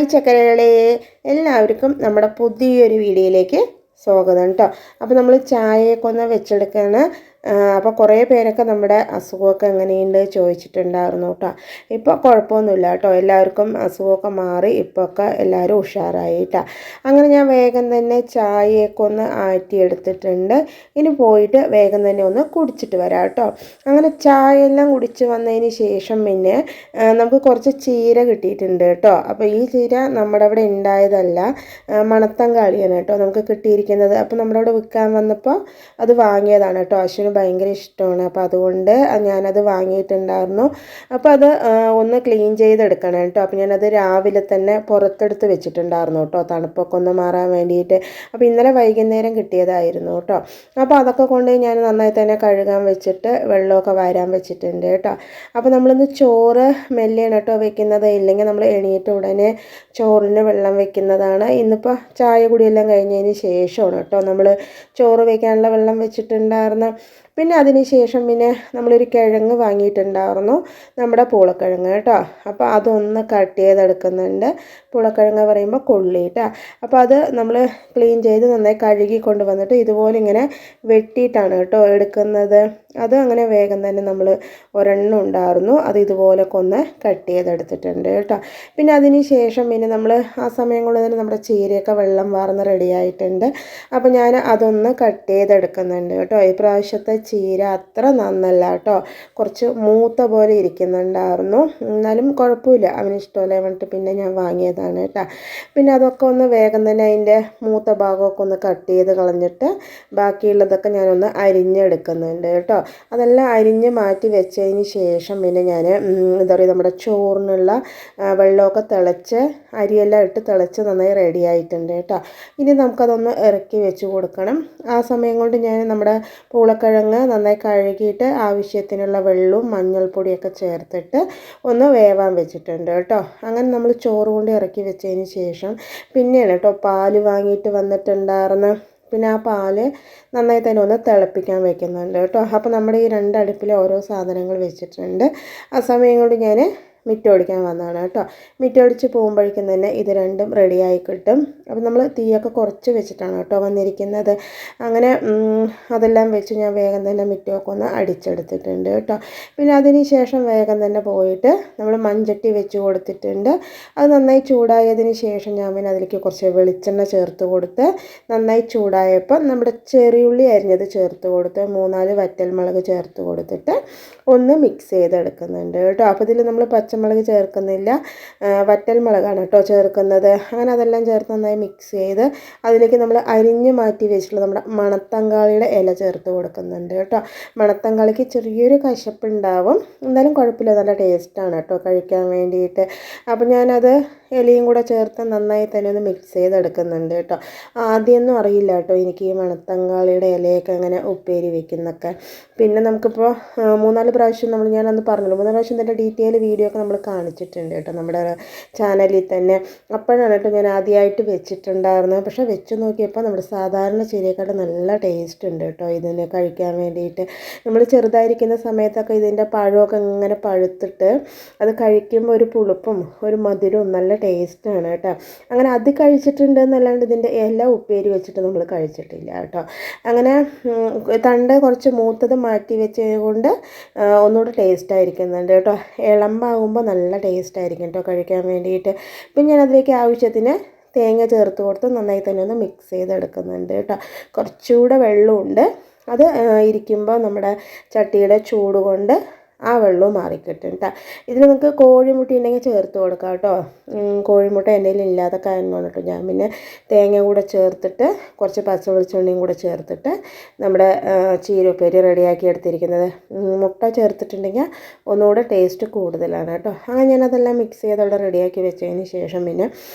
Hi ചക്കരകളെ, എല്ലാവർക്കും നമ്മുടെ പുതിയൊരു വീഡിയോയിലേക്ക് സ്വാഗതം കേട്ടോ. അപ്പോൾ നമ്മൾ ചായയൊക്കെ ഒന്ന് വെച്ചെടുക്കുകയാണ്. അപ്പോൾ കുറേ പേരൊക്കെ നമ്മുടെ അസുഖമൊക്കെ എങ്ങനെയുണ്ട് ചോദിച്ചിട്ടുണ്ടായിരുന്നു കേട്ടോ. ഇപ്പോൾ കുഴപ്പമൊന്നുമില്ല കേട്ടോ, എല്ലാവർക്കും അസുഖമൊക്കെ മാറി ഇപ്പോൾ ഒക്കെ എല്ലാവരും ഉഷാറായി കേട്ടോ. അങ്ങനെ ഞാൻ വേഗം തന്നെ ചായയൊക്കെ ഒന്ന് ആറ്റിയെടുത്തിട്ടുണ്ട്. ഇനി പോയിട്ട് വേഗം തന്നെ ഒന്ന് കുടിച്ചിട്ട് വരാം കേട്ടോ. അങ്ങനെ ചായ എല്ലാം കുടിച്ച് വന്നതിന് ശേഷം പിന്നെ നമുക്ക് കുറച്ച് ചീര കിട്ടിയിട്ടുണ്ട് കേട്ടോ. അപ്പോൾ ഈ ചീര നമ്മുടെ അവിടെ ഉണ്ടായതല്ല, മണത്തങ്കാളിയാണ് കേട്ടോ നമുക്ക് കിട്ടിയിരിക്കുന്നത്. അപ്പോൾ നമ്മുടെ അവിടെ വിൽക്കാൻ വന്നപ്പോൾ അത് വാങ്ങിയതാണ് കേട്ടോ. അശ്വിന് ഭയങ്കര ഇഷ്ടമാണ്, അപ്പോൾ അതുകൊണ്ട് ഞാനത് വാങ്ങിയിട്ടുണ്ടായിരുന്നു. അപ്പോൾ അത് ഒന്ന് ക്ലീൻ ചെയ്തെടുക്കണം കേട്ടോ. അപ്പോൾ ഞാനത് രാവിലെ തന്നെ പുറത്തെടുത്ത് വെച്ചിട്ടുണ്ടായിരുന്നു കേട്ടോ, തണുപ്പൊക്കെ ഒന്ന് മാറാൻ വേണ്ടിയിട്ട്. അപ്പോൾ ഇന്നലെ വൈകുന്നേരം കിട്ടിയതായിരുന്നു കേട്ടോ. അപ്പോൾ അതൊക്കെ കൊണ്ട് ഞാൻ നന്നായി തന്നെ കഴുകാൻ വെച്ചിട്ട് വെള്ളമൊക്കെ വാരാൻ വെച്ചിട്ടുണ്ട് കേട്ടോ. അപ്പോൾ നമ്മളിന്ന് ചോറ് മെല്ലെയാണ് കേട്ടോ വെക്കുന്നത്, ഇല്ലെങ്കിൽ നമ്മൾ എണീറ്റ ഉടനെ ചോറിന് വെള്ളം വെക്കുന്നതാണ്. ഇന്നിപ്പോൾ ചായ കുടിയെല്ലാം കഴിഞ്ഞതിന് ശേഷമാണ് കേട്ടോ നമ്മൾ ചോറ് വയ്ക്കാനുള്ള വെള്ളം വെച്ചിട്ടുണ്ടായിരുന്നു. പിന്നെ അതിന് ശേഷം പിന്നെ നമ്മളൊരു കിഴങ്ങ് വാങ്ങിയിട്ടുണ്ടായിരുന്നു, നമ്മുടെ പൂളക്കിഴങ്ങ് കേട്ടോ. അപ്പോൾ അതൊന്ന് കട്ട് ചെയ്തെടുക്കുന്നുണ്ട്. പൂളക്കിഴങ്ങ് പറയുമ്പോൾ കൊള്ളി കേട്ടോ. അപ്പോൾ അത് നമ്മൾ ക്ലീൻ ചെയ്ത് നന്നായി കഴുകി കൊണ്ട് വന്നിട്ട് ഇതുപോലെ ഇങ്ങനെ വെട്ടിയിട്ടാണ് കേട്ടോ എടുക്കുന്നത്. അത് അങ്ങനെ വേഗം തന്നെ നമ്മൾ ഒരെണ്ണം ഉണ്ടായിരുന്നു, അത് ഇതുപോലൊക്കെ ഒന്ന് കട്ട് ചെയ്തെടുത്തിട്ടുണ്ട് കേട്ടോ. പിന്നെ അതിന് ശേഷം പിന്നെ നമ്മൾ ആ സമയം കൊണ്ട് തന്നെ നമ്മുടെ ചീരയൊക്കെ വെള്ളം വാർന്ന് റെഡി ആയിട്ടുണ്ട്. അപ്പോൾ ഞാൻ അതൊന്ന് കട്ട് ചെയ്തെടുക്കുന്നുണ്ട് കേട്ടോ. ഈ പ്രാവശ്യത്തെ ചീര അത്ര നന്നല്ല കേട്ടോ, കുറച്ച് മൂത്ത പോലെ ഇരിക്കുന്നുണ്ടായിരുന്നു. എന്നാലും കുഴപ്പമില്ല, അവന് ഇഷ്ടമല്ലേ പറഞ്ഞിട്ട് പിന്നെ ഞാൻ വാങ്ങിയതാണ് കേട്ടോ. പിന്നെ അതൊക്കെ ഒന്ന് വേഗം തന്നെ അതിൻ്റെ മൂത്ത ഭാഗമൊക്കെ ഒന്ന് കട്ട് ചെയ്ത് കളഞ്ഞിട്ട് ബാക്കിയുള്ളതൊക്കെ ഞാനൊന്ന് അരിഞ്ഞെടുക്കുന്നുണ്ട് കേട്ടോ. അതെല്ലാം അരിഞ്ഞ് മാറ്റി വെച്ചതിന് ശേഷം പിന്നെ ഞാൻ എന്താ പറയുക, നമ്മുടെ ചോറിനുള്ള വെള്ളമൊക്കെ തിളച്ച് അരിയെല്ലാം ഇട്ട് തിളച്ച് നന്നായി റെഡി ആയിട്ടുണ്ട് കേട്ടോ. ഇനി നമുക്കതൊന്ന് ഇറക്കി വെച്ച് കൊടുക്കണം. ആ സമയം കൊണ്ട് ഞാൻ നമ്മുടെ പൂളക്കിഴങ്ങ് നന്നായി കഴുകിയിട്ട് ആവശ്യത്തിനുള്ള വെള്ളവും മഞ്ഞൾപ്പൊടിയൊക്കെ ചേർത്തിട്ട് ഒന്ന് വേവാൻ വെച്ചിട്ടുണ്ട് കേട്ടോ. അങ്ങനെ നമ്മൾ ചോറ് കൊണ്ട് ഇറക്കി വെച്ചതിന് ശേഷം പിന്നെയാണ് കേട്ടോ പാല് വാങ്ങിയിട്ട് വന്നിട്ടുണ്ടായിരുന്നു. പിന്നെ ആ പാല് നന്നായി തന്നെ ഒന്ന് തിളപ്പിക്കാൻ വെക്കുന്നുണ്ട് കേട്ടോ. അപ്പോൾ നമ്മുടെ ഈ രണ്ടടുപ്പിൽ ഓരോ സാധനങ്ങൾ വെച്ചിട്ടുണ്ട്. ആ സമയം കൊണ്ട് ഞാൻ മിറ്റമടിക്കാൻ വന്നതാണ് കേട്ടോ. മിറ്റമടിച്ച് പോകുമ്പോഴേക്കും തന്നെ ഇത് രണ്ടും റെഡിയായി കിട്ടും. അപ്പോൾ നമ്മൾ തീയൊക്കെ കുറച്ച് വെച്ചിട്ടാണ് കേട്ടോ വന്നിരിക്കുന്നത്. അങ്ങനെ അതെല്ലാം വെച്ച് ഞാൻ വേഗം തന്നെ മിറ്റമൊക്കെ ഒന്ന് അടിച്ചെടുത്തിട്ടുണ്ട് കേട്ടോ. പിന്നെ അതിന് ശേഷം വേഗം തന്നെ പോയിട്ട് നമ്മൾ മൺചട്ടി വെച്ച് കൊടുത്തിട്ടുണ്ട്. അത് നന്നായി ചൂടായതിന് ശേഷം ഞാൻ പിന്നെ അതിലേക്ക് കുറച്ച് വെളിച്ചെണ്ണ ചേർത്ത് കൊടുത്ത് നന്നായി ചൂടായപ്പോൾ നമ്മുടെ ചെറിയുള്ളി അരിഞ്ഞത് ചേർത്ത് കൊടുത്ത് 3-4 വറ്റൽമുളക് ചേർത്ത് കൊടുത്തിട്ട് ഒന്ന് മിക്സ് ചെയ്തെടുക്കുന്നുണ്ട് കേട്ടോ. അപ്പോൾ ഇതിൽ നമ്മൾ പച്ചമുളക് ചേർക്കുന്നില്ല, വറ്റൽമുളകാണ് കേട്ടോ ചേർക്കുന്നത്. അങ്ങനെ അതെല്ലാം ചേർത്ത് നന്നായി മിക്സ് ചെയ്ത് അതിലേക്ക് നമ്മൾ അരിഞ്ഞ് മാറ്റി വെച്ചിട്ടുള്ള നമ്മുടെ മണത്തങ്കാളിയുടെ ഇല ചേർത്ത് കൊടുക്കുന്നുണ്ട് കേട്ടോ. മണത്തങ്കാളിക്ക് ചെറിയൊരു കശപ്പുണ്ടാവും, എന്നാലും കുഴപ്പമില്ല, നല്ല ടേസ്റ്റാണ് കേട്ടോ കഴിക്കാൻ വേണ്ടിയിട്ട്. അപ്പോൾ ഞാനത് ഇലയും കൂടെ ചേർത്ത് നന്നായി തന്നെ ഒന്ന് മിക്സ് ചെയ്തെടുക്കുന്നുണ്ട് കേട്ടോ. ആദ്യമൊന്നും അറിയില്ല കേട്ടോ എനിക്ക് ഈ മണത്തങ്കാളിയുടെ ഇലയൊക്കെ അങ്ങനെ ഉപ്പേരി വെക്കുന്നൊക്കെ. പിന്നെ നമുക്കിപ്പോൾ 3-4 പ്രാവശ്യം ഞാനന്ന് പറഞ്ഞല്ലോ, 3 പ്രാവശ്യം തന്നെ ഡീറ്റെയിൽ വീഡിയോ ഒക്കെ നമ്മൾ കാണിച്ചിട്ടുണ്ട് കേട്ടോ നമ്മുടെ ചാനലിൽ തന്നെ. അപ്പോഴാണ് കേട്ടോ ഞാൻ ആദ്യമായിട്ട് വെച്ചിട്ടുണ്ടായിരുന്നത്. പക്ഷേ വെച്ച് നോക്കിയപ്പോൾ നമ്മുടെ സാധാരണ ചീരയെക്കാട്ടും നല്ല ടേസ്റ്റ് ഉണ്ട് കേട്ടോ ഇതിനെ കഴിക്കാൻ വേണ്ടിയിട്ട്. നമ്മൾ ചെറുതായിരിക്കുന്ന സമയത്തൊക്കെ ഇതിൻ്റെ പഴമൊക്കെ ഇങ്ങനെ പഴുത്തിട്ട് അത് കഴിക്കുമ്പോൾ ഒരു പുളിപ്പും ഒരു മധുരവും നല്ല ടേസ്റ്റാണ് കേട്ടോ. അങ്ങനെ അത് കഴിച്ചിട്ടുണ്ട് എന്നല്ലാണ്ട് ഇതിൻ്റെ എല്ലാ ഉപ്പേരി വെച്ചിട്ട് നമ്മൾ കഴിച്ചിട്ടില്ല കേട്ടോ. അങ്ങനെ തണ്ട് കുറച്ച് മൂത്തത് മാറ്റി വെച്ചത് കൊണ്ട് ഒന്നുകൂടെ ടേസ്റ്റ് ആയിരിക്കുന്നുണ്ട് കേട്ടോ. ഇളമ്പാകുമ്പോൾ നല്ല ടേസ്റ്റ് ആയിരിക്കും കേട്ടോ കഴിക്കാൻ വേണ്ടിയിട്ട്. പിന്നെ ഞാൻ അതിലേക്ക് ആവശ്യത്തിന് തേങ്ങ ചേർത്ത് കൊടുത്ത് നന്നായി തന്നെ ഒന്ന് മിക്സ് ചെയ്തെടുക്കുന്നുണ്ട് കേട്ടോ. കുറച്ചുകൂടെ വെള്ളമുണ്ട്, അത് ഇരിക്കുമ്പോൾ നമ്മുടെ ചട്ടിയുടെ ചൂട് കൊണ്ട് ആ വെള്ളവും മാറിക്കിട്ടും കേട്ടോ. ഇതിൽ നിങ്ങൾക്ക് കോഴിമുട്ട ഉണ്ടെങ്കിൽ ചേർത്ത് കൊടുക്കാം കേട്ടോ. കോഴിമുട്ട എൻ്റെ കയ്യിൽ ഇല്ലാത്ത കാരണമാണ് കേട്ടോ ഞാൻ പിന്നെ തേങ്ങ കൂടെ ചേർത്തിട്ട് കുറച്ച് പച്ച വെളിച്ചെണ്ണയും കൂടെ ചേർത്തിട്ട് നമ്മുടെ ചീരപ്പേരി റെഡിയാക്കി എടുത്തിരിക്കുന്നത്. മുട്ട ചേർത്തിട്ടുണ്ടെങ്കിൽ ഒന്നുകൂടെ ടേസ്റ്റ് കൂടുതലാണ് കേട്ടോ. അങ്ങനെ ഞാനതെല്ലാം മിക്സ് ചെയ്ത് അവിടെ റെഡിയാക്കി വെച്ചതിന് ശേഷം പിന്നെ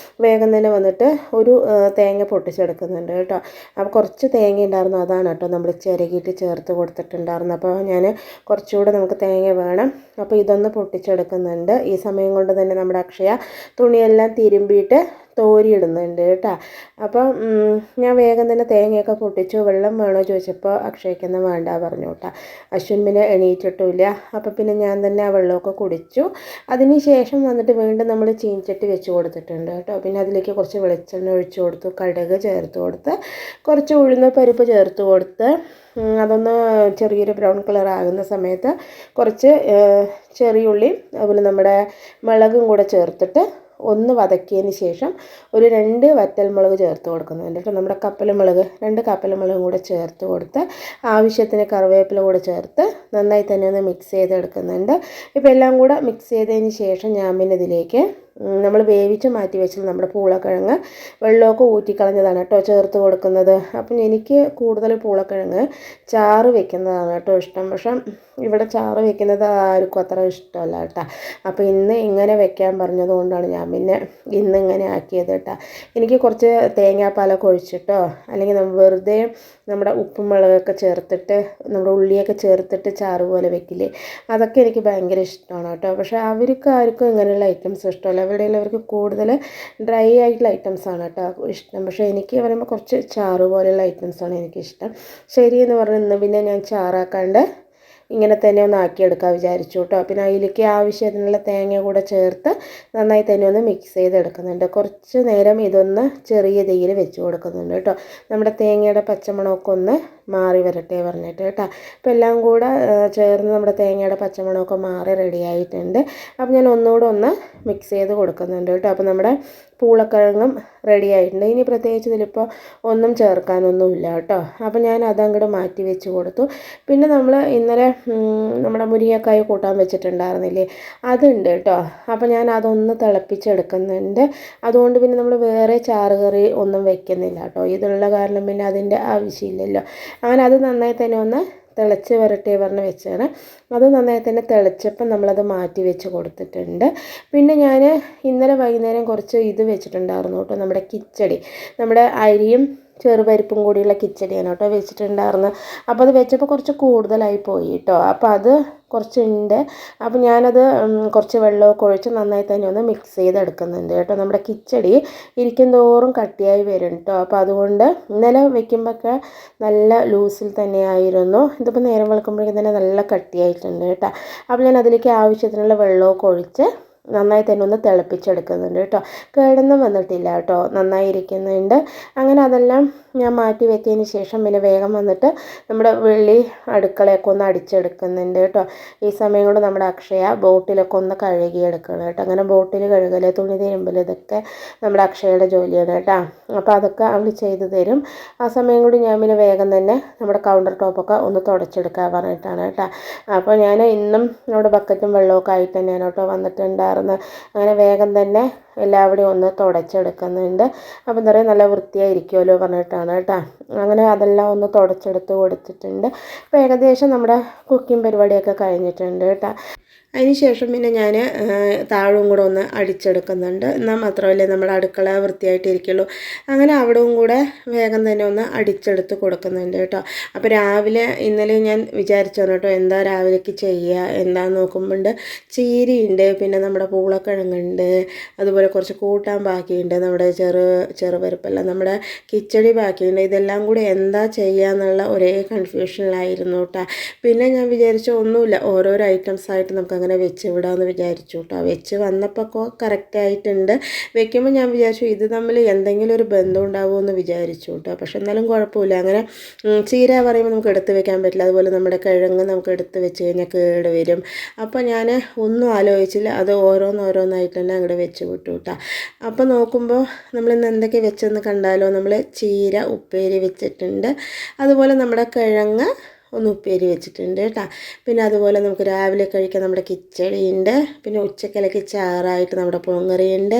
വേഗം തന്നെ വന്നിട്ട് ഒരു തേങ്ങ പൊട്ടിച്ചെടുക്കുന്നുണ്ട് കേട്ടോ. അപ്പോൾ കുറച്ച് തേങ്ങ ഉണ്ടായിരുന്നു, അതാണ് കേട്ടോ നമ്മൾ ചിരകിയിട്ട് ചേർത്ത് കൊടുത്തിട്ടുണ്ടായിരുന്നു. അപ്പോൾ ഞാൻ കുറച്ചുകൂടെ നമുക്ക് തേങ്ങ വേണം. അപ്പോൾ ഇതൊന്ന് പൊട്ടിച്ചെടുക്കുന്നുണ്ട്. ഈ സമയം കൊണ്ട് തന്നെ നമ്മുടെ അക്ഷയ തുണിയെല്ലാം തിരുമ്പിയിട്ട് തോരി ഇടുന്നുണ്ട് കേട്ടോ. അപ്പം ഞാൻ വേഗം തന്നെ തേങ്ങയൊക്കെ പൊട്ടിച്ചു. വെള്ളം വേണോ ചോദിച്ചപ്പോൾ അക്ഷയ്ക്കൊന്നും വേണ്ട പറഞ്ഞു കേട്ടോ. അശ്വിൻ പിന്നെ എണീറ്റിട്ടില്ല. അപ്പം പിന്നെ ഞാൻ തന്നെ ആ വെള്ളമൊക്കെ കുടിച്ചു. അതിന് ശേഷം വന്നിട്ട് വീണ്ടും നമ്മൾ ചീനിച്ചട്ടി വെച്ച് കൊടുത്തിട്ടുണ്ട് കേട്ടോ. പിന്നെ അതിലേക്ക് കുറച്ച് വെളിച്ചെണ്ണ ഒഴിച്ച് കൊടുത്തു, കടുക് ചേർത്ത് കൊടുത്ത്, കുറച്ച് ഉഴുന്ന് പരിപ്പ് ചേർത്ത് കൊടുത്ത്, അതൊന്ന് ചെറിയൊരു ബ്രൗൺ കളർ ആകുന്ന സമയത്ത് കുറച്ച് ചെറിയ ഉള്ളി അതുപോലെ നമ്മുടെ മുളകും കൂടെ ചേർത്തിട്ട് ഒന്ന് വതക്കിയതിന് ശേഷം ഒരു 2 വറ്റൽമുളക് ചേർത്ത് കൊടുക്കുന്നുണ്ട് കേട്ടോ. നമ്മുടെ കപ്പലമുളക് 2 കപ്പലമുളകും കൂടെ ചേർത്ത് കൊടുത്ത് ആവശ്യത്തിന് കറിവേപ്പില കൂടെ ചേർത്ത് നന്നായി തന്നെ ഒന്ന് മിക്സ് ചെയ്തെടുക്കുന്നുണ്ട്. ഇപ്പോൾ എല്ലാം കൂടെ മിക്സ് ചെയ്തതിന് ശേഷം ഞാൻ പിന്നെ ഇതിലേക്ക് നമ്മൾ വേവിച്ച് മാറ്റി വെച്ചത് നമ്മുടെ പൂളക്കിഴങ്ങ് വെള്ളമൊക്കെ ഊറ്റിക്കളഞ്ഞതാണ് കേട്ടോ ചേർത്ത് കൊടുക്കുന്നത്. അപ്പം എനിക്ക് കൂടുതൽ പൂളക്കിഴങ്ങ് ചാറ് വെക്കുന്നതാണ് കേട്ടോ ഇഷ്ടം. പക്ഷെ ഇവിടെ ചാറ് വെക്കുന്നത് ആർക്കും അത്ര ഇഷ്ടമല്ല കേട്ടോ. അപ്പോൾ ഇന്ന് ഇങ്ങനെ വെക്കാൻ പറഞ്ഞതുകൊണ്ടാണ് ഞാൻ പിന്നെ ഇന്ന് ഇങ്ങനെ ആക്കിയത് കേട്ടോ. എനിക്ക് കുറച്ച് തേങ്ങാപ്പാലൊക്കെ ഒഴിച്ചിട്ടോ അല്ലെങ്കിൽ വെറുതെ നമ്മുടെ ഉപ്പും മുളകൊക്കെ ചേർത്തിട്ട് നമ്മുടെ ഉള്ളിയൊക്കെ ചേർത്തിട്ട് ചാറ് പോലെ വെക്കില്ലേ, അതൊക്കെ എനിക്ക് ഭയങ്കര ഇഷ്ടമാണ് കേട്ടോ. പക്ഷേ അവർക്ക് ആർക്കും ഇങ്ങനെയുള്ള ഐറ്റംസ് ഇഷ്ടമല്ല. ഇവിടെയുള്ളവർക്ക് കൂടുതൽ ഡ്രൈ ആയിട്ടുള്ള ഐറ്റംസാണ് കേട്ടോ ഇഷ്ടം. പക്ഷേ എനിക്ക് പറയുമ്പോൾ കുറച്ച് ചാറ് പോലെയുള്ള ഐറ്റംസാണ് എനിക്കിഷ്ടം. ശരി എന്ന് പറഞ്ഞ് ഇന്ന് പിന്നെ ഞാൻ ചാറാക്കാണ്ട് ഇങ്ങനെ തന്നെ ഒന്ന് ആക്കിയെടുക്കാൻ വിചാരിച്ചു കേട്ടോ. പിന്നെ അതിലേക്ക് ആവശ്യത്തിനുള്ള തേങ്ങ കൂടെ ചേർത്ത് നന്നായി തന്നെ ഒന്ന് മിക്സ് ചെയ്തെടുക്കുന്നുണ്ട്. കുറച്ച് നേരം ഇതൊന്ന് ചെറിയ തീയിൽ വെച്ച് കൊടുക്കുന്നുണ്ട് കേട്ടോ. നമ്മുടെ തേങ്ങയുടെ പച്ചമണമൊക്കെ ഒന്ന് മാറി വരട്ടെ പറഞ്ഞിട്ട് കേട്ടോ. അപ്പോൾ എല്ലാം കൂടെ ചേർന്ന് നമ്മുടെ തേങ്ങയുടെ പച്ചമണമൊക്കെ മാറി റെഡി ആയിട്ടുണ്ട്. അപ്പോൾ ഞാൻ ഒന്നുകൂടെ ഒന്ന് മിക്സ് ചെയ്ത് കൊടുക്കുന്നുണ്ട് കേട്ടോ. അപ്പോൾ നമ്മുടെ പൂളക്കിഴങ്ങും റെഡി ആയിട്ടുണ്ട്. ഇനി പ്രത്യേകിച്ച് ഇതിലിപ്പോൾ ഒന്നും ചേർക്കാനൊന്നുമില്ല കേട്ടോ. അപ്പോൾ ഞാൻ അതങ്ങോട്ട് മാറ്റി വെച്ച് കൊടുത്തു. പിന്നെ നമ്മൾ ഇന്നലെ നമ്മുടെ മുരിങ്ങക്കായ കൂട്ടാൻ വെച്ചിട്ടുണ്ടായിരുന്നില്ലേ, അതുണ്ട് കേട്ടോ. അപ്പോൾ ഞാൻ അതൊന്ന് തിളപ്പിച്ചെടുക്കുന്നുണ്ട്. അതുകൊണ്ട് പിന്നെ നമ്മൾ വേറെ ചാറ് കറി ഒന്നും വെക്കുന്നില്ല കേട്ടോ. ഇതുള്ള കാരണം പിന്നെ അതിൻ്റെ ആവശ്യമില്ലല്ലോ. അങ്ങനെ അത് നന്നായി തന്നെ ഒന്ന് തിളച്ച് വരട്ടെ പറഞ്ഞ് വെച്ചാണ്. അത് നന്നായി തന്നെ തിളച്ചപ്പം നമ്മളത് മാറ്റി വെച്ച് കൊടുത്തിട്ടുണ്ട്. പിന്നെ ഞാൻ ഇന്നലെ വൈകുന്നേരം കുറച്ച് ഇത് വെച്ചിട്ടുണ്ടായിരുന്നു കേട്ടോ, നമ്മുടെ കിച്ചടി, നമ്മുടെ അരിയും ചെറുപരിപ്പും കൂടിയുള്ള കിച്ചടിയാണ് കേട്ടോ വെച്ചിട്ടുണ്ടായിരുന്നത്. അപ്പോൾ അത് വെച്ചപ്പോൾ കുറച്ച് കൂടുതലായി പോയി കേട്ടോ. അപ്പോൾ അത് കുറച്ചുണ്ട്. അപ്പോൾ ഞാനത് കുറച്ച് വെള്ളമൊക്കെ ഒഴിച്ച് നന്നായി തന്നെ ഒന്ന് മിക്സ് ചെയ്തെടുക്കുന്നുണ്ട് കേട്ടോ. നമ്മുടെ കിച്ചടി ഇരിക്കും തോറും കട്ടിയായി വരും കേട്ടോ. അപ്പോൾ അതുകൊണ്ട് ഇന്നലെ വെക്കുമ്പോഴൊക്കെ നല്ല ലൂസിൽ തന്നെയായിരുന്നു. ഇതിപ്പോൾ നേരം വെളുക്കുമ്പോഴേക്കും തന്നെ നല്ല കട്ടിയായിട്ടുണ്ട് കേട്ടോ. അപ്പോൾ ഞാൻ അതിലേക്ക് ആവശ്യത്തിനുള്ള വെള്ളമൊക്കെ ഒഴിച്ച് നന്നായി തന്നെ ഒന്ന് തിളപ്പിച്ചെടുക്കുന്നുണ്ട് കേട്ടോ. കേടൊന്നും വന്നിട്ടില്ല കേട്ടോ, നന്നായി ഇരിക്കുന്നുണ്ട്. അങ്ങനെ അതെല്ലാം ഞാൻ മാറ്റി വെച്ചതിന് ശേഷം പിന്നെ വേഗം വന്നിട്ട് നമ്മുടെ വെള്ളി അടുക്കളയൊക്കെ ഒന്ന് അടിച്ചെടുക്കുന്നുണ്ട് കേട്ടോ. ഈ സമയം കൊണ്ട് നമ്മുടെ അക്ഷയ ബോട്ടിലൊക്കെ ഒന്ന് കഴുകിയെടുക്കണം കേട്ടോ. അങ്ങനെ ബോട്ടിൽ കഴുകൽ, തുണി തിരുമ്പൽ, ഇതൊക്കെ നമ്മുടെ അക്ഷയയുടെ ജോലിയാണ് കേട്ടോ. അപ്പോൾ അതൊക്കെ അവൾ ചെയ്തു തരും. ആ സമയം കൂടി ഞാൻ പിന്നെ വേഗം തന്നെ നമ്മുടെ കൗണ്ടർ ടോപ്പൊക്കെ ഒന്ന് തുടച്ചെടുക്കാൻ പറഞ്ഞിട്ടാണ് കേട്ടോ. അപ്പോൾ ഞാൻ ഇന്നും നമ്മുടെ ബക്കറ്റും വെള്ളമൊക്കെ ആയിട്ട് തന്നെയാണ് കേട്ടോ വന്നിട്ടുണ്ടായിരുന്നത്. അങ്ങനെ വേഗം തന്നെ എല്ലാവിടെയും ഒന്ന് തുടച്ചെടുക്കുന്നുണ്ട്. അപ്പോൾ എന്താ പറയുക, നല്ല വൃത്തിയായിരിക്കുമല്ലോ പറഞ്ഞിട്ടാണ് കേട്ടോ. അങ്ങനെ അതെല്ലാം ഒന്ന് തുടച്ചെടുത്ത് കൊടുത്തിട്ടുണ്ട്. അപ്പോൾ ഏകദേശം നമ്മുടെ കുക്കിംഗ് പരിപാടിയൊക്കെ കഴിഞ്ഞിട്ടുണ്ട് കേട്ടോ. അതിന് ശേഷം പിന്നെ ഞാൻ താഴവും കൂടെ ഒന്ന് അടിച്ചെടുക്കുന്നുണ്ട്. എന്നാൽ മാത്രമല്ലേ നമ്മുടെ അടുക്കള വൃത്തിയായിട്ടിരിക്കുള്ളൂ. അങ്ങനെ അവിടവും കൂടെ വേഗം തന്നെ ഒന്ന് അടിച്ചെടുത്ത് കൊടുക്കുന്നുണ്ട് കേട്ടോ. അപ്പോൾ രാവിലെ ഇന്നലെ ഞാൻ വിചാരിച്ചു കേട്ടോ എന്താ രാവിലേക്ക് ചെയ്യുക എന്താണെന്ന് നോക്കുമ്പോണ്ട് ചീരയുണ്ട്, പിന്നെ നമ്മുടെ പൂളക്കിഴങ്ങുണ്ട്, അതുപോലെ കുറച്ച് കൂട്ടാൻ ബാക്കിയുണ്ട്, നമ്മുടെ ചെറുപരിപ്പെല്ലാം നമ്മുടെ കിച്ചടി ബാക്കിയുണ്ട്. ഇതെല്ലാം കൂടി എന്താ ചെയ്യുക എന്നുള്ള ഒരേ കൺഫ്യൂഷനിലായിരുന്നു കേട്ടോ. പിന്നെ ഞാൻ വിചാരിച്ചു ഒന്നുമില്ല, ഓരോരോ ഐറ്റംസ് ആയിട്ട് നമുക്ക് അങ്ങനെ വെച്ച് വിടാമെന്ന് വിചാരിച്ചു കേട്ടോ. വെച്ച് വന്നപ്പോൾ കറക്റ്റായിട്ടുണ്ട്. വെക്കുമ്പോൾ ഞാൻ വിചാരിച്ചു ഇത് തമ്മിൽ എന്തെങ്കിലും ഒരു ബന്ധം ഉണ്ടാവുമെന്ന് വിചാരിച്ചു കേട്ടോ. പക്ഷെ എന്നാലും കുഴപ്പമില്ല. അങ്ങനെ ചീര പറയുമ്പോൾ നമുക്ക് എടുത്ത് വെക്കാൻ പറ്റില്ല. അതുപോലെ നമ്മുടെ കിഴങ്ങ് നമുക്ക് എടുത്ത് വെച്ച് കഴിഞ്ഞാൽ കേട് വരും. അപ്പോൾ ഞാൻ ഒന്നും ആലോചിച്ചില്ല, അത് ഓരോന്നായിട്ട് തന്നെ അങ്ങോട്ട് വെച്ച് വിട്ടു കേട്ടോ. അപ്പോൾ നോക്കുമ്പോൾ നമ്മളിന്ന് എന്തൊക്കെ വെച്ചെന്ന് കണ്ടാലോ. നമ്മൾ ചീര ഉപ്പേരി വെച്ചിട്ടുണ്ട്, അതുപോലെ നമ്മുടെ കിഴങ്ങ് ഒന്ന് ഉപ്പേരി വെച്ചിട്ടുണ്ട് കേട്ടോ. പിന്നെ അതുപോലെ നമുക്ക് രാവിലെ കഴിക്കാൻ നമ്മുടെ കിച്ചടിയുണ്ട്, പിന്നെ ഉച്ചക്കലക്ക് ചാറായിട്ട് നമ്മുടെ പുളിങ്കറിയുണ്ട്,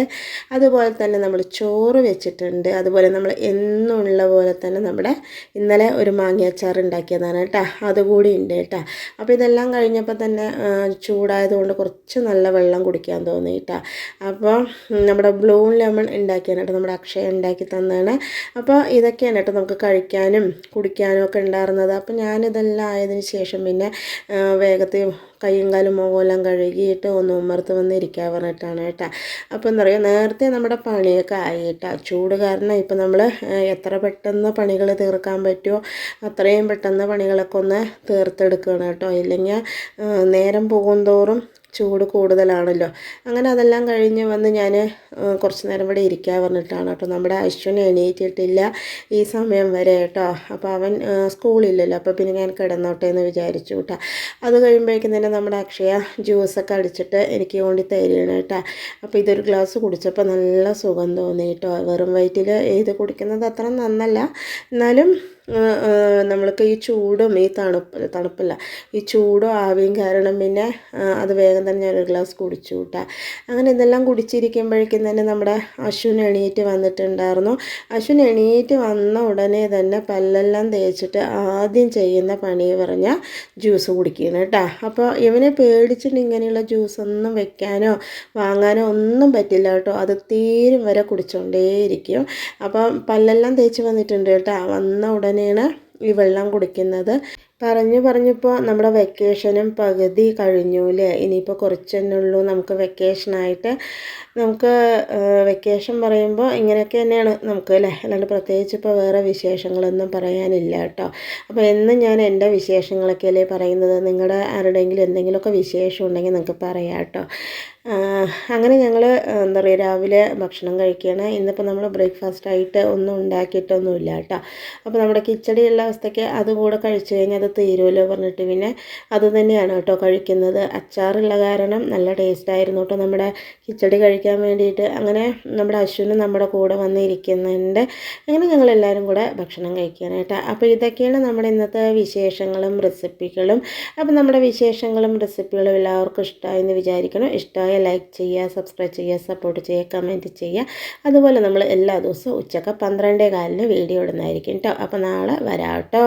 അതുപോലെ തന്നെ നമ്മൾ ചോറ് വെച്ചിട്ടുണ്ട്. അതുപോലെ നമ്മൾ എന്നുള്ള പോലെ തന്നെ നമ്മുടെ ഇന്നലെ ഒരു മാങ്ങയച്ചാർ ഉണ്ടാക്കിയതാണ് കേട്ടോ, അതുകൂടി ഉണ്ട് കേട്ടോ. അപ്പോൾ ഇതെല്ലാം കഴിഞ്ഞപ്പോൾ തന്നെ ചൂടായതുകൊണ്ട് കുറച്ച് നല്ല വെള്ളം കുടിക്കാൻ തോന്നി കേട്ടോ. അപ്പോൾ നമ്മുടെ ബ്ലൂ ലെമൺ ഉണ്ടാക്കിയാണ് കേട്ടോ, നമ്മുടെ അക്ഷയ ഉണ്ടാക്കി തന്നതാണ്. അപ്പോൾ ഇതൊക്കെയാണ് കേട്ടോ നമുക്ക് കഴിക്കാനും കുടിക്കാനും ഒക്കെ ഉണ്ടായിരുന്നത്. അപ്പോൾ ഞാനിത് അതെല്ലാം ആയതിന് ശേഷം പിന്നെ വേഗത്തിൽ കൈയും കാലും മുഖമെല്ലാം കഴുകിയിട്ട് ഒന്ന് ഉമ്മർത്ത് വന്നിരിക്കാൻ പറഞ്ഞിട്ടാണ് കേട്ടോ. അപ്പോൾ എന്താ പറയുക, നേരത്തെ നമ്മുടെ പണിയൊക്കെ ആയിട്ടാ. ചൂട് കാരണം ഇപ്പം നമ്മൾ എത്ര പെട്ടെന്ന് പണികൾ തീർക്കാൻ പറ്റുമോ അത്രയും പെട്ടെന്ന് പണികളൊക്കെ ഒന്ന് തീർത്തെടുക്കുകയാണ് കേട്ടോ. ഇല്ലെങ്കിൽ നേരം പോകും തോറും ചൂട് കൂടുതലാണല്ലോ. അങ്ങനെ അതെല്ലാം കഴിഞ്ഞ് വന്ന് ഞാൻ കുറച്ച് നേരം ഇവിടെ ഇരിക്കാൻ പറഞ്ഞിട്ടാണ് കേട്ടോ. നമ്മുടെ അശ്വിന് എണീറ്റിട്ടില്ല ഈ സമയം വരെ കേട്ടോ. അപ്പോൾ അവൻ സ്കൂളില്ലല്ലോ, അപ്പോൾ പിന്നെ ഞാൻ കിടന്നോട്ടെ എന്ന് വിചാരിച്ചു കേട്ടോ. അത് കഴിയുമ്പോഴേക്കും തന്നെ നമ്മുടെ അക്ഷയ ജ്യൂസൊക്കെ അടിച്ചിട്ട് എനിക്ക് വേണ്ടി തരികയാണ് കേട്ടോ. അപ്പോൾ ഇതൊരു ഗ്ലാസ് കുടിച്ചപ്പോൾ നല്ല സുഖം തോന്നി കേട്ടോ. വെറും വയറ്റിൽ ഇത് കുടിക്കുന്നത് അത്ര നന്നല്ല, എന്നാലും നമ്മൾക്ക് ഈ ചൂടും ഈ തണുപ്പല്ല ഈ ചൂടും ആവിയും കാരണം പിന്നെ അത് വേഗം തന്നെ ഞാനൊരു ഗ്ലാസ് കുടിച്ചു കൂട്ടാ. അങ്ങനെ ഇതെല്ലാം കുടിച്ചിരിക്കുമ്പോഴേക്കും തന്നെ നമ്മുടെ അശ്വിൻ എണീറ്റ് വന്നിട്ടുണ്ടായിരുന്നു. അശ്വിൻ എണീറ്റ് വന്ന ഉടനെ തന്നെ പല്ലെല്ലാം തേച്ചിട്ട് ആദ്യം ചെയ്യുന്ന പണി പറഞ്ഞാൽ ജ്യൂസ് കുടിക്കുകയാണ് കേട്ടോ. അപ്പോൾ ഇവനെ പേടിച്ചിട്ട് ഇങ്ങനെയുള്ള ജ്യൂസൊന്നും വെക്കാനോ വാങ്ങാനോ ഒന്നും പറ്റില്ല കേട്ടോ. അത് തീരും വരെ കുടിച്ചുകൊണ്ടേയിരിക്കും. അപ്പം പല്ലെല്ലാം തേച്ച് വന്നിട്ടുണ്ട് കേട്ടോ. വന്ന ഉടനെയാണ് ഈ വെള്ളം കുടിക്കുന്നത്. പറഞ്ഞപ്പോൾ നമ്മുടെ വെക്കേഷനും പകുതി കഴിഞ്ഞു അല്ലേ. ഇനിയിപ്പോൾ കുറച്ച് തന്നെ ഉള്ളൂ നമുക്ക് വെക്കേഷനായിട്ട്. നമുക്ക് വെക്കേഷൻ പറയുമ്പോൾ ഇങ്ങനെയൊക്കെ തന്നെയാണ് നമുക്ക് അല്ലേ, അല്ലാണ്ട് പ്രത്യേകിച്ച് ഇപ്പോൾ വേറെ വിശേഷങ്ങളൊന്നും പറയാനില്ല കേട്ടോ. അപ്പോൾ എന്നും ഞാൻ എൻ്റെ വിശേഷങ്ങളൊക്കെ അല്ലേ പറയുന്നത്. നിങ്ങളുടെ ആരുടെയെങ്കിലും എന്തെങ്കിലുമൊക്കെ വിശേഷം ഉണ്ടെങ്കിൽ നിങ്ങൾക്ക് പറയാം കേട്ടോ. അങ്ങനെ ഞങ്ങൾ എന്താ പറയുക രാവിലെ ഭക്ഷണം കഴിക്കുകയാണ്. ഇന്നിപ്പോൾ നമ്മൾ ബ്രേക്ക്ഫാസ്റ്റായിട്ട് ഒന്നും ഉണ്ടാക്കിയിട്ടൊന്നുമില്ല കേട്ടോ. അപ്പോൾ നമ്മുടെ കിച്ചടിയുള്ള അവസ്ഥയ്ക്ക് അതുകൂടെ കഴിച്ചു കഴിഞ്ഞാൽ അത് തീരുമല്ലോ പറഞ്ഞിട്ട് പിന്നെ അത് തന്നെയാണ് കേട്ടോ കഴിക്കുന്നത്. അച്ചാറുള്ള കാരണം നല്ല ടേസ്റ്റായിരുന്നു കേട്ടോ നമ്മുടെ കിച്ചടി കഴിക്കാൻ വേണ്ടിയിട്ട്. അങ്ങനെ നമ്മുടെ അശ്വിനും നമ്മുടെ കൂടെ വന്നിരിക്കുന്നുണ്ട്. അങ്ങനെ ഞങ്ങളെല്ലാവരും കൂടെ ഭക്ഷണം കഴിക്കാനായിട്ട്. അപ്പോൾ ഇതൊക്കെയാണ് നമ്മുടെ ഇന്നത്തെ വിശേഷങ്ങളും റെസിപ്പികളും. അപ്പോൾ നമ്മുടെ വിശേഷങ്ങളും റെസിപ്പികളും എല്ലാവർക്കും ഇഷ്ടമായെന്ന് വിചാരിക്കണം. ഇഷ്ടമായ ലൈക്ക് ചെയ്യുക, സബ്സ്ക്രൈബ് ചെയ്യുക, സപ്പോർട്ട് ചെയ്യുക, കമൻറ്റ് ചെയ്യുക. അതുപോലെ നമ്മൾ എല്ലാ ദിവസവും ഉച്ചക്ക് 12:15 വീഡിയോ ഇടുന്നതായിരിക്കും കേട്ടോ. അപ്പോൾ നാളെ വരാം കേട്ടോ.